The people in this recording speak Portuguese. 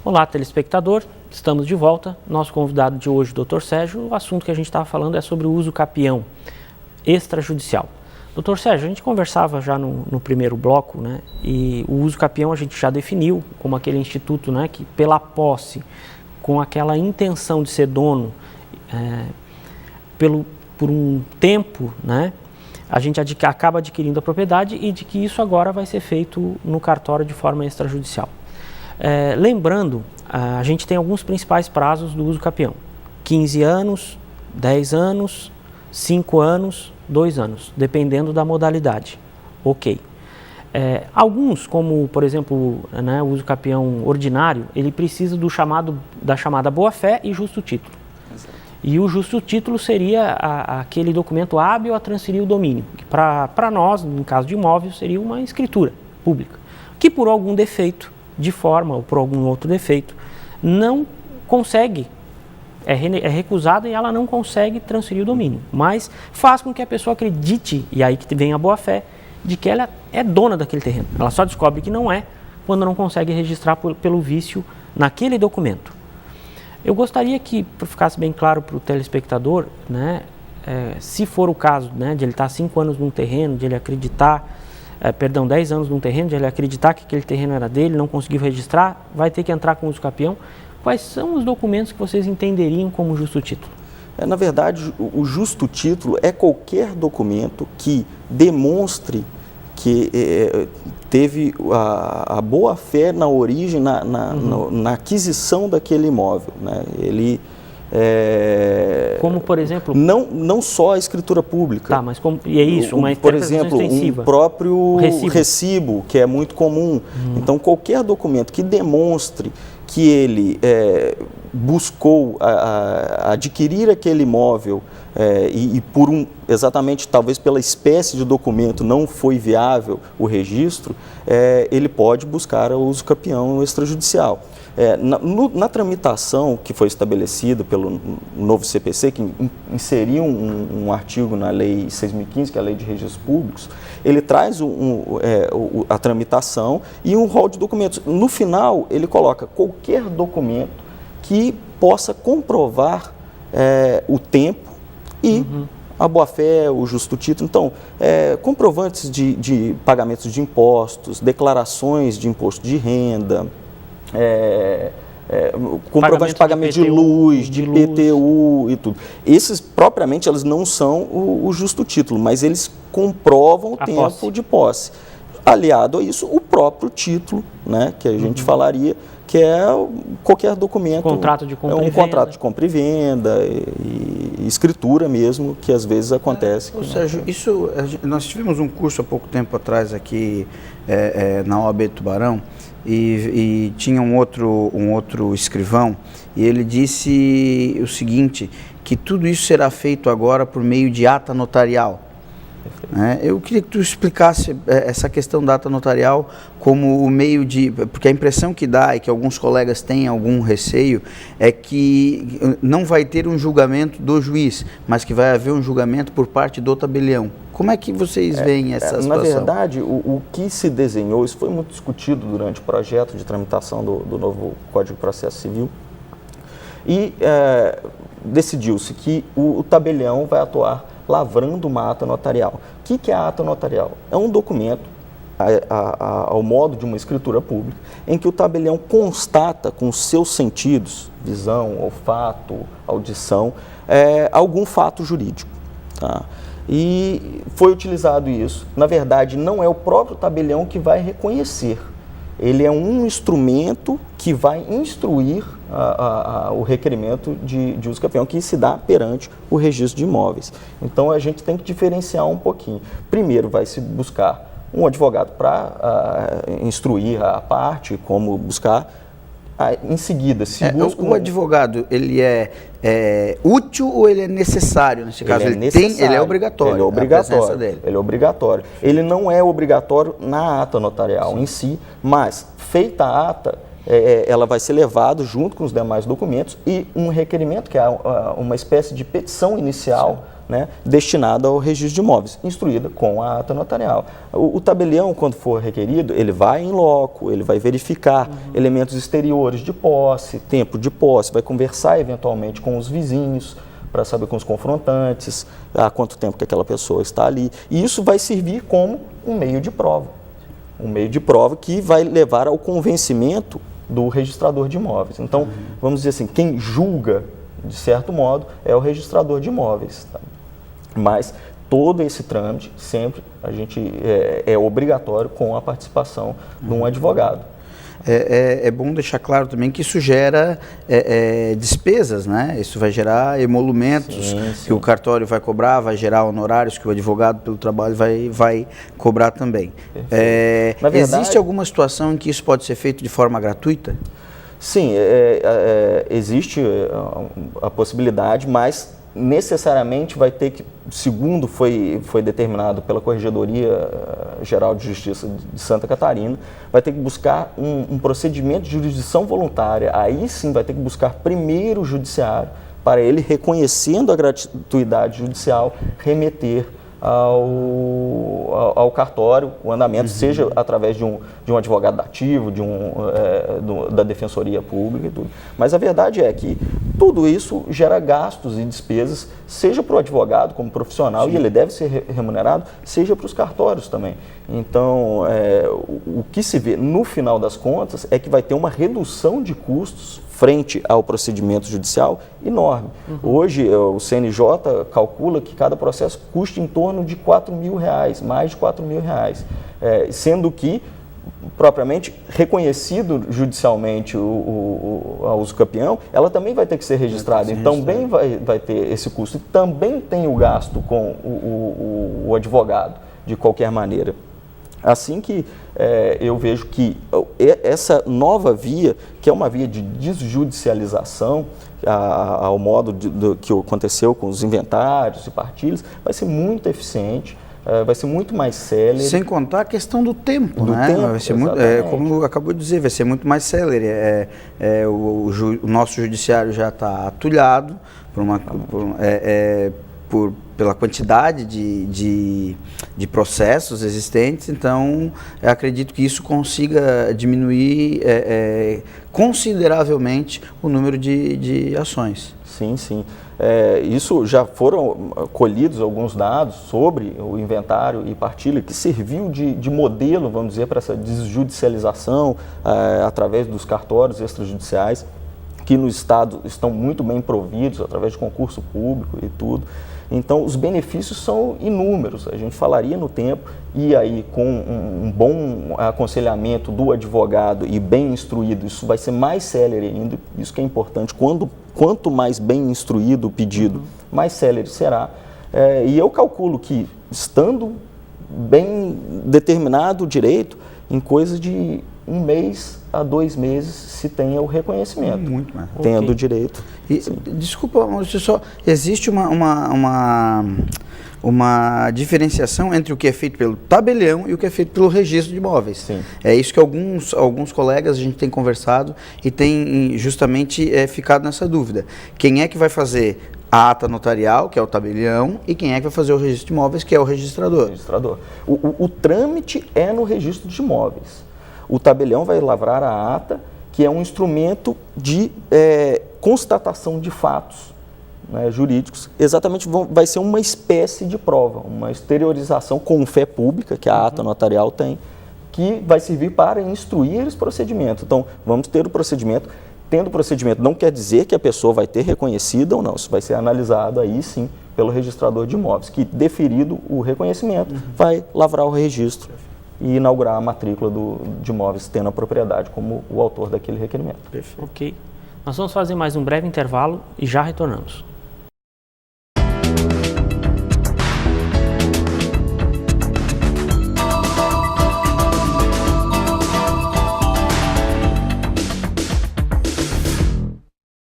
Olá, telespectador, estamos de volta. Nosso convidado de hoje, Dr. Sérgio, o assunto que a gente estava falando é sobre o uso capião extrajudicial. Dr. Sérgio, a gente conversava já no primeiro bloco, né, e o uso capião a gente já definiu como aquele instituto, né, que pela posse, com aquela intenção de ser dono, por um tempo, né, a gente acaba adquirindo a propriedade e de que isso agora vai ser feito no cartório de forma extrajudicial. Lembrando, a gente tem alguns principais prazos do uso capião: 15 anos, 10 anos, 5 anos, 2 anos, dependendo da modalidade. Ok. Alguns, como por exemplo, né, o uso capião ordinário, ele precisa da chamada boa-fé e justo título. Exato. E o justo título seria aquele documento hábil a transferir o domínio, que para nós, no caso de imóvel, seria uma escritura pública, que por algum defeito de forma ou por algum outro defeito, não consegue, é recusada e ela não consegue transferir o domínio, mas faz com que a pessoa acredite, e aí que vem a boa-fé, de que ela é dona daquele terreno. Ela só descobre que não é quando não consegue registrar pelo vício naquele documento. Eu gostaria que ficasse bem claro para o telespectador, né, se for o caso, né, de ele estar 5 anos num terreno, de ele acreditar, 10 anos num terreno, de ele acreditar que aquele terreno era dele, não conseguiu registrar, vai ter que entrar com o uso capião. Quais são os documentos que vocês entenderiam como justo título? Na verdade, o justo título é qualquer documento que demonstre que teve a boa-fé na origem, na aquisição daquele imóvel, né? Ele... como, por exemplo... Não só a escritura pública. Tá, mas como, e é isso, uma por exemplo, extensiva. Um próprio recibo, que é muito comum. Então, qualquer documento que demonstre que ele buscou adquirir aquele imóvel e exatamente, talvez pela espécie de documento não foi viável o registro, ele pode buscar o uso capião extrajudicial. Na tramitação que foi estabelecida pelo novo CPC, que inseriu um artigo na Lei 6.015, que é a Lei de Registros Públicos, ele traz a tramitação e um rol de documentos. No final, ele coloca qualquer documento que possa comprovar o tempo e a boa-fé, o justo título. Então, comprovantes de pagamentos de impostos, declarações de imposto de renda, comprovante de pagamento de luz, de IPTU e tudo. Esses, propriamente, eles não são o justo título, mas eles comprovam o tempo de posse. Aliado a isso, o próprio título, né, que a gente falaria, que é qualquer documento. Contrato de compra e venda. Contrato de compra e venda, e escritura mesmo, que às vezes acontece. Sérgio, nós tivemos um curso há pouco tempo atrás aqui na OAB de Tubarão, e tinha um outro escrivão, e ele disse o seguinte, que tudo isso será feito agora por meio de ata notarial. Eu queria que tu explicasse essa questão da ata notarial como o meio de... Porque a impressão que dá, e que alguns colegas têm algum receio, é que não vai ter um julgamento do juiz, mas que vai haver um julgamento por parte do tabelião. Como é que vocês veem essa situação? Na verdade, o que se desenhou, isso foi muito discutido durante o projeto de tramitação do novo Código de Processo Civil, e decidiu-se que o tabelião vai atuar lavrando uma ata notarial. O que é a ata notarial? É um documento, ao modo de uma escritura pública, em que o tabelião constata com os seus sentidos, visão, olfato, audição, algum fato jurídico. Tá? E foi utilizado isso. Na verdade, não é o próprio tabelião que vai reconhecer. Ele é um instrumento que vai instruir o requerimento de uso capião, que se dá perante o registro de imóveis. Então, a gente tem que diferenciar um pouquinho. Primeiro, vai se buscar um advogado para instruir a parte, como buscar. Em seguida, se busca... O advogado, ele é útil ou ele é necessário? Nesse caso, ele é obrigatório. Ele é obrigatório. Ele é obrigatório. Ele não é obrigatório na ata notarial em si, mas feita a ata, ela vai ser levada junto com os demais documentos e um requerimento, que é uma espécie de petição inicial né, destinada ao registro de imóveis, instruída com a ata notarial. O tabelião, quando for requerido, ele vai em loco, ele vai verificar elementos exteriores de posse, tempo de posse, vai conversar eventualmente com os vizinhos, para saber com os confrontantes, há quanto tempo que aquela pessoa está ali. E isso vai servir como um meio de prova. Um meio de prova que vai levar ao convencimento do registrador de imóveis. Então, vamos dizer assim, quem julga, de certo modo, é o registrador de imóveis. Tá? Mas todo esse trâmite, sempre, a gente é obrigatório com a participação de um advogado. É bom deixar claro também que isso gera despesas, né? Isso vai gerar emolumentos que o cartório vai cobrar, vai gerar honorários que o advogado pelo trabalho vai cobrar também. Na verdade, existe alguma situação em que isso pode ser feito de forma gratuita? Sim, existe a possibilidade, mas necessariamente vai ter que, segundo foi determinado pela Corregedoria Geral de Justiça de Santa Catarina, vai ter que buscar um procedimento de jurisdição voluntária. Aí sim vai ter que buscar primeiro o judiciário, para ele, reconhecendo a gratuidade judicial, remeter ao cartório o andamento, seja através de um advogado ativo, da Defensoria Pública e tudo. Mas a verdade é que tudo isso gera gastos e despesas, seja para o advogado como profissional, e ele deve ser remunerado, seja para os cartórios também. Então, o que se vê no final das contas é que vai ter uma redução de custos frente ao procedimento judicial enorme. Hoje, o CNJ calcula que cada processo custa em torno de R$4.000, mais de R$4.000, sendo que, propriamente, reconhecido judicialmente a uso capião, ela também vai ter que ser registrada, então também vai ter esse custo, e também tem o gasto com o advogado, de qualquer maneira. Assim que eu vejo que essa nova via, que é uma via de desjudicialização, ao modo que aconteceu com os inventários e partilhas, vai ser muito eficiente, vai ser muito mais célere. Sem contar a questão do tempo, né? Vai ser muito, como acabou de dizer, vai ser muito mais célere. O nosso judiciário já está atulhado pela quantidade de processos existentes, então eu acredito que isso consiga diminuir consideravelmente o número de ações. Sim, sim. Isso já foram colhidos alguns dados sobre o inventário e partilha que serviu de modelo, vamos dizer, para essa desjudicialização através dos cartórios extrajudiciais, que no Estado estão muito bem providos através de concurso público e tudo. Então, os benefícios são inúmeros, a gente falaria no tempo, e aí com um bom aconselhamento do advogado e bem instruído, isso vai ser mais célere ainda, isso que é importante, quanto mais bem instruído o pedido, mais célere será. E eu calculo que, estando bem determinado o direito, em coisa de 1 mês a 2 meses se tenha o reconhecimento. Muito mais. Tendo o direito. Desculpa, Maurício, só existe uma diferenciação entre o que é feito pelo tabelião e o que é feito pelo registro de imóveis. Sim. É isso que alguns colegas a gente tem conversado e tem justamente ficado nessa dúvida. Quem é que vai fazer a ata notarial, que é o tabelião, e quem é que vai fazer o registro de imóveis, que é o registrador? O trâmite é no registro de imóveis. O tabelião vai lavrar a ata, que é um instrumento de constatação de fatos, né, jurídicos. Exatamente, vai ser uma espécie de prova, uma exteriorização com fé pública, que a ata notarial tem, que vai servir para instruir esse procedimento. Então, vamos ter o procedimento. Tendo o procedimento, não quer dizer que a pessoa vai ter reconhecido ou não. Isso vai ser analisado aí, sim, pelo registrador de imóveis, que, deferido o reconhecimento, vai lavrar o registro e inaugurar a matrícula de imóveis tendo a propriedade como o autor daquele requerimento. Perfeito. Ok. Nós vamos fazer mais um breve intervalo e já retornamos.